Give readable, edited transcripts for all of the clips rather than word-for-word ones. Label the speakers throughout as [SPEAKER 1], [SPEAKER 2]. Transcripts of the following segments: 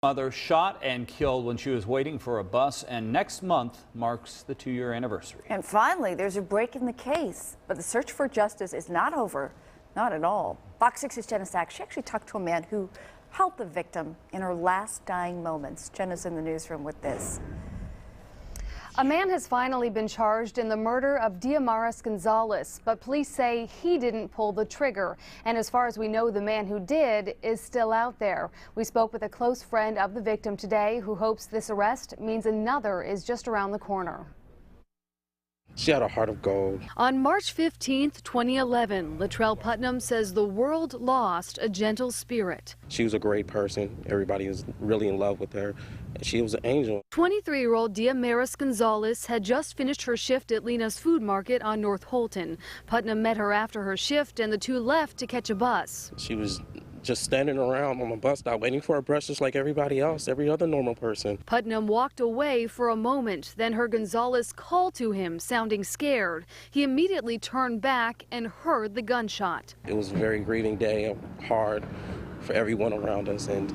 [SPEAKER 1] Mother shot and killed when she was waiting for a bus, and next month marks the 2-year anniversary.
[SPEAKER 2] And finally, there's a break in the case, but the search for justice is not over, not at all. Fox 6's Jenna Sachs, she actually talked to a man who helped the victim in her last dying moments. Jenna's in the newsroom with this.
[SPEAKER 3] A man has finally been charged in the murder of Diamaris Gonzalez, but police say he didn't pull the trigger. And as far as we know, the man who did is still out there. We spoke with a close friend of the victim today who hopes this arrest means another is just around the corner.
[SPEAKER 4] She had a heart of gold.
[SPEAKER 3] On March 15th, 2011, Latrell Putnam says the world lost a gentle spirit.
[SPEAKER 4] She was a great person. Everybody was really in love with her. She was an angel.
[SPEAKER 3] 23-year-old Diamaris Gonzalez had just finished her shift at Lena's Food Market on North Holton. Putnam met her after her shift, and the two left to catch a bus.
[SPEAKER 4] She was just standing around on the bus stop waiting for a bus just like everybody else, every other normal person.
[SPEAKER 3] Putnam walked away for a moment. Then heard Gonzalez call to him, sounding scared. He immediately turned back and heard the gunshot.
[SPEAKER 4] It was a very grieving day, hard for everyone around us, and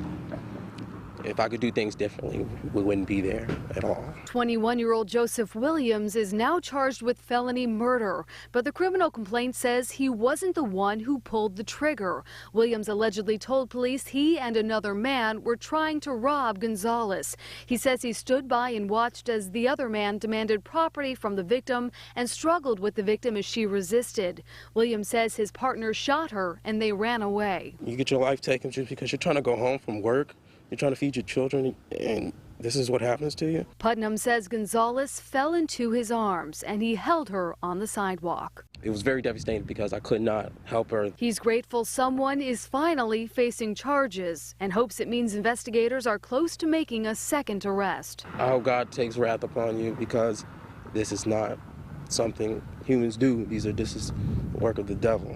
[SPEAKER 4] if I could do things differently, we wouldn't be there at all.
[SPEAKER 3] 21-year-old Joseph Williams is now charged with felony murder, but the criminal complaint says he wasn't the one who pulled the trigger. Williams allegedly told police he and another man were trying to rob Gonzalez. He says he stood by and watched as the other man demanded property from the victim and struggled with the victim as she resisted. Williams says his partner shot her and they ran away.
[SPEAKER 4] You get your life taken just because you're trying to go home from work. You're trying to feed your children, and this is what happens to you?
[SPEAKER 3] Putnam says Gonzalez fell into his arms, and he held her on the sidewalk.
[SPEAKER 4] It was very devastating because I could not help her.
[SPEAKER 3] He's grateful someone is finally facing charges and hopes it means investigators are close to making a second arrest.
[SPEAKER 4] I hope God takes wrath upon you because this is not something humans do. This is the work of the devil.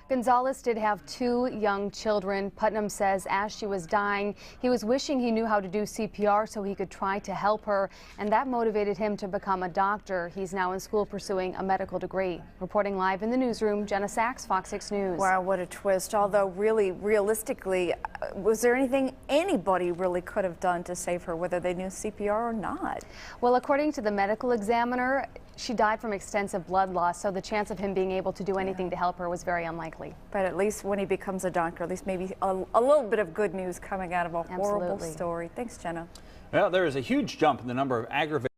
[SPEAKER 3] Gonzalez did have 2 young children. Putnam says as she was dying, he was wishing he knew how to do CPR so he could try to help her, and that motivated him to become a doctor. He's now in school pursuing a medical degree. Reporting live in the newsroom, Jenna Sachs, Fox 6 News.
[SPEAKER 2] Wow, what a twist. Although really, realistically, was there anything anybody really could have done to save her, whether they knew CPR or not?
[SPEAKER 3] Well, according to the medical examiner, she died from extensive blood loss, so the chance of him being able to do anything to help her was very unlikely.
[SPEAKER 2] But at least when he becomes a doctor, at least maybe a little bit of good news coming out of a horrible story. Thanks, Jenna.
[SPEAKER 1] Well, there is a huge jump in the number of aggravated